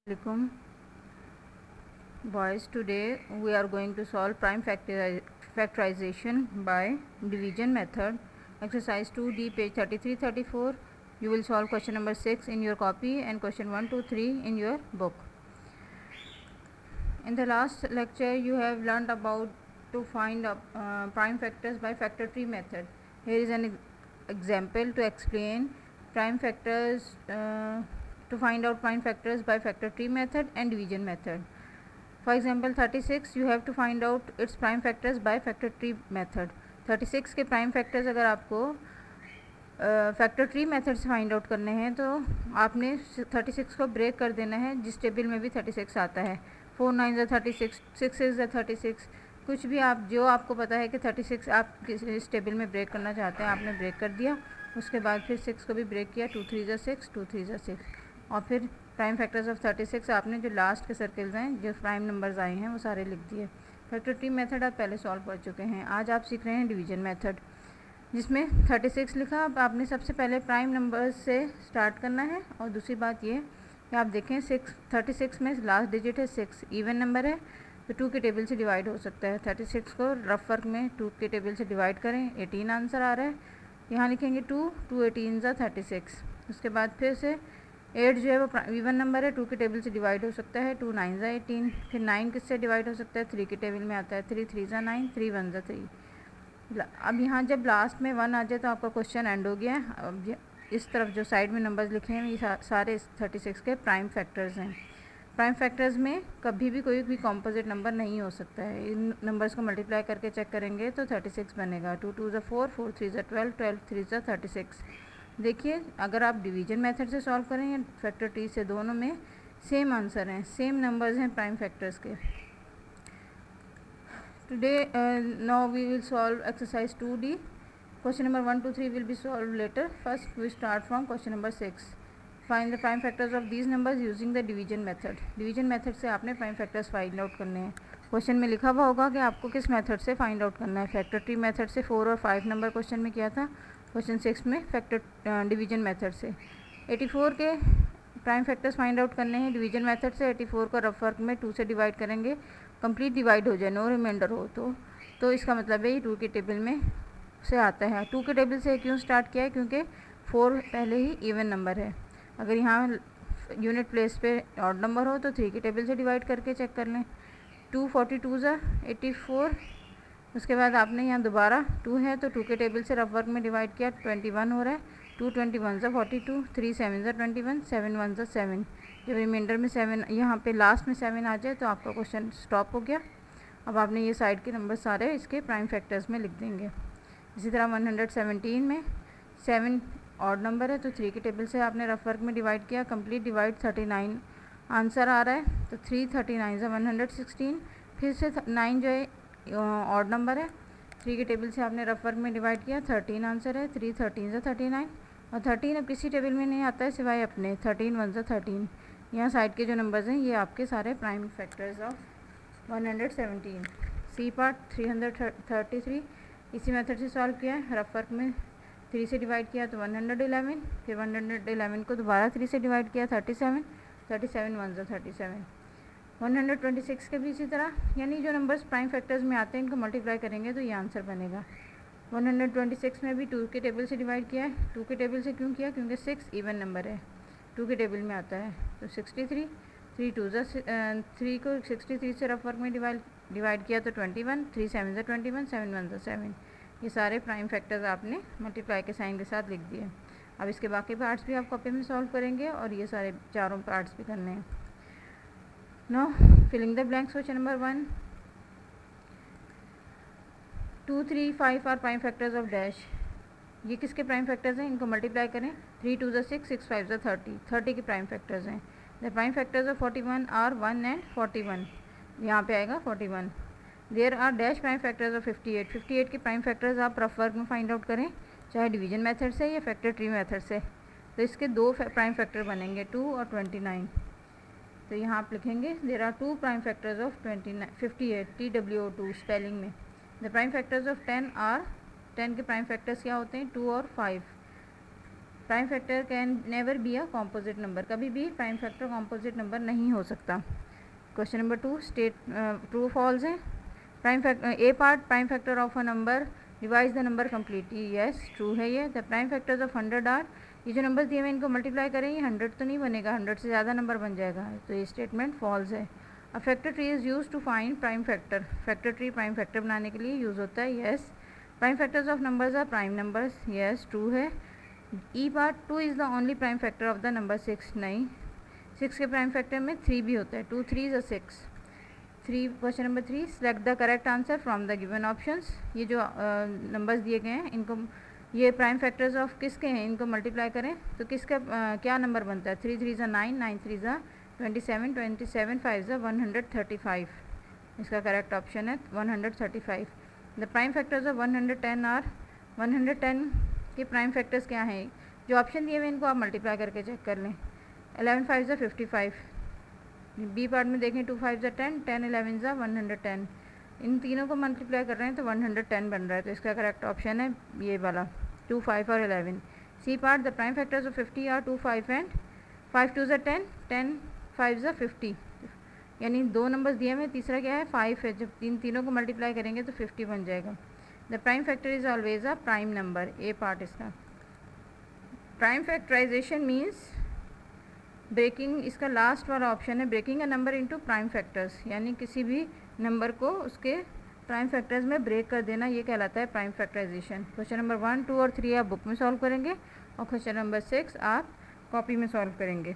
Assalamualaikum boys, today we are going to solve prime factorization by division method, exercise 2D, page 33-34. You will solve question number 6 in your copy and question 1, 2, 3 in your book. In the last lecture you have learned about to find prime factors by factor tree method. Here is an example to explain prime factors to find out prime factors by factor tree method and division method. For example 36, you have to find out its prime factors by factor tree method. 36 के prime factors अगर आपको factor tree method से find out करने हैं तो आपने 36 को break कर देना है जिस टेबल में भी 36 आता है. 4 9 ज़ा 36, 6 6 ज़ा 36, कुछ भी आप जो आपको पता है कि 36 आप इस टेबल में ब्रेक करना चाहते हैं आपने ब्रेक कर दिया. उसके बाद फिर 6 को भी ब्रेक किया. 2 3 ज़ा 6, 2 3 ज़ा 6 और फिर प्राइम फैक्टर्स ऑफ 36 आपने जो लास्ट के सर्कल्स हैं जो प्राइम नंबर्स आए हैं वो सारे लिख दिए. फैक्टर ट्री मेथड आप पहले सॉल्व कर चुके हैं. आज आप सीख रहे हैं डिवीजन मेथड जिसमें 36 लिखा. अब आपने सबसे पहले प्राइम नंबर्स से स्टार्ट करना है. और दूसरी बात ये कि आप देखें 36 में लास्ट डिजिट है 6, इवन नंबर है तो 2 के टेबल से डिवाइड हो सकता है. 36 को रफ वर्क में 2 के टेबल से डिवाइड करें. 18 आंसर आ रहा है. यहाँ लिखेंगे 2 2 18 ज़ा 36. उसके बाद फिर से 8 जो है वो इवन नंबर है 2 के टेबल से डिवाइड हो सकता है. 2 9 ज़ा 18. फिर 9 किससे डिवाइड हो सकता है 3 के टेबल में आता है. 3 3 ज़ा 9, 3 1 ज़ा 3. अब यहाँ जब लास्ट में 1 आ जाए तो आपका क्वेश्चन एंड हो गया. अब इस तरफ जो साइड में नंबर्स लिखे हैं ये सारे 36 के प्राइम फैक्टर्स हैं. प्राइम फैक्टर्स में कभी भी कोई भी कॉम्पोजिट नंबर नहीं हो सकता है. इन नंबर्स को मल्टीप्लाई करके चेक करेंगे तो 36 बनेगा. 2 2 ज़ा 4, 4 3 ज़ा 12, 12 3 ज़ा 36. देखिए अगर आप डिवीजन मेथड से सॉल्व करें या फैक्टर ट्री से, दोनों में सेम आंसर हैं, सेम नंबर्स हैं प्राइम फैक्टर्स के. Today now we will solve exercise 2D. Question number 1 2 3 will be solved later. First we start from question number 6. Find the prime factors of these numbers using the division method. Division method से आपने prime factors find out करने हैं. Question में लिखा हुआ होगा कि आपको किस मेथड से फाइंड आउट करना है. फैक्टर ट्री मेथड से 4 और 5 नंबर क्वेश्चन में किया था. क्वेश्चन 6 में फैक्टर डिवीजन मेथड से 84 के प्राइम फैक्टर्स फाइंड आउट करने हैं डिवीजन मेथड से. 84 को रफ वर्क में 2 से डिवाइड करेंगे. कंप्लीट डिवाइड हो जाए, नो रिमाइंडर हो तो इसका मतलब है ये 2 के टेबल में से आता है. 2 के टेबल से क्यों स्टार्ट किया है क्योंकि 4 पहले ही इवन नंबर है. अगर यहाँ यूनिट प्लेस पे ऑड नंबर हो तो 3 के टेबल से डिवाइड करके चेक कर लें. 2 42 ज़ा 84. उसके बाद आपने यहाँ दोबारा 2 है तो 2 के टेबल से रफ वर्क में डिवाइड किया. 21 हो रहा है. 2 21 ज़ा 42, 3 7 ज़ा 21, 7 1 ज़ा 7. जब रिमाइंडर में 7 यहाँ पे लास्ट में 7 आ जाए तो आपका क्वेश्चन स्टॉप हो गया. अब आपने ये साइड के नंबर सारे इसके प्राइम फैक्टर्स में लिख देंगे. इसी तरह 117 में 7 ऑड नंबर है तो 3 के टेबल से आपने रफ वर्क में डिवाइड किया. कंप्लीट डिवाइड 39 आंसर आ रहा है तो 3 39 ज़ा 116. फिर से 9 जो है ऑड नंबर है. 3 के टेबल से आपने रफ वर्क में डिवाइड किया. 13 आंसर है. 3 13 ज़ा 39 और 13 अब किसी टेबल में नहीं आता है सिवाय अपने. 13 1 ज़ा 13. यहाँ साइड के जो नंबर्स हैं ये आपके सारे prime factors of 117. C part 333 इसी मेथड से सॉल्व किया है. रफ वर्क में 3 से डिवाइड किया तो 111. फिर 111 को दोबारा 3 से डिवाइड किया. 37 37 1 ज़ा 37. 126 के भी इसी तरह, यानी जो नंबर्स प्राइम फैक्टर्स में आते हैं इनको मल्टीप्लाई करेंगे तो ये आंसर बनेगा. 126 में भी 2 के टेबल से डिवाइड किया है. 2 के टेबल से क्यों किया क्योंकि 6 इवन नंबर है, 2 के टेबल में आता है. तो 63 3 2 ज़ा 3 को 63 से रफ वर्क में डिवाइड किया तो 21, 3 7 ज़ा 21, 7 1 ज़ा 7. ये सारे प्राइम फैक्टर्स आपने मल्टीप्लाई के साइन के साथ लिख दिए. अब इसके बाकी पार्ट्स भी आप कॉपी में सॉल्व करेंगे और ये सारे चारों पार्ट्स भी करने हैं. No filling the blanks. Question number 1 2 3 5 are prime factors of dash. ये किसके प्राइम फैक्टर्स हैं, इनको मल्टीप्लाई करें. 3 2 ज़ा 6, 6 5 ज़ा 30. 30 के प्राइम फैक्टर्स हैं. The prime factors of 41 are 1 and 41. यहाँ पे आएगा 41. There are dash prime factors of 58. 58 के प्राइम फैक्टर्स आप रफ वर्क में फाइंड आउट करें चाहे डिवीजन मेथड से या फैक्टर ट्री मेथड से. तो इसके 2 प्राइम फैक्टर बनेंगे 2 और 29. तो यहाँ आप लिखेंगे there are 2 prime factors of 58 TWO2 spelling में. The prime factors of 10 are 10 के प्राइम फैक्टर्स क्या होते हैं 2 और 5. Prime factor can never be a composite number, कभी भी प्राइम फैक्टर कॉम्पोजिट नंबर नहीं हो सकता। Question number 2 state true false है। Prime factor A part prime factor of a number divides the number completely, yes true है ये। The prime factors of 100 are, ये जो नंबर्स दिए हुए इनको मल्टीप्लाई करें ये 100 तो नहीं बनेगा, 100 से ज़्यादा नंबर बन जाएगा, तो ये स्टेटमेंट फॉल्स है। A factor tree is used to find prime factor, factor tree prime factor बनाने के लिए यूज़ होता है, yes. Prime factors of numbers are prime numbers, yes true है। E part 2 is the only prime factor of the number 6, नहीं, 6 के prime factor में 3 भी होता है, 2 3 is 6। Question number 3 select the correct answer from the given options, ये जो numbers दिए गए हैं इनको, ये प्राइम फैक्टर्स ऑफ किसके हैं, इनको मल्टीप्लाई करें तो किसका क्या नंबर बनता है, 3 3 9, 9 3 27, 27 5 135, इसका करेक्ट ऑप्शन है 135। The prime factors of 110 are, 110 के प्राइम फैक्टर्स क्या हैं, जो ऑप्शन दिए हुए इनको आप मल्टीप्लाई करके चेक कर लें। 11 5 55, बी पार्ट में देखें 2 5 10, 10 11 110, इन तीनों को मल्टीप्लाई कर रहे हैं तो 110 बन रहा है, तो इसका करेक्ट ऑप्शन है ये वाला 2 5 और 11। C part the prime factors of 50 are 2 5 and 5 2 10, 10 5 50, यानी 2 नंबर्स दिए हुए, तीसरा क्या है 5 है, जब तीनों को मल्टीप्लाई करेंगे तो 50 बन जाएगा। The prime factor is always a prime number, A part इसका। प्राइम फैक्टराइजेशन मीन्स ब्रेकिंग, इसका लास्ट वाला ऑप्शन है breaking a number into prime factors, यानी किसी भी नंबर को उसके प्राइम फैक्टर्स में ब्रेक कर देना, ये कहलाता है प्राइम फैक्टराइजेशन। क्वेश्चन नंबर 1 2 और 3 आप बुक में सॉल्व करेंगे और क्वेश्चन नंबर 6 आप कॉपी में सॉल्व करेंगे।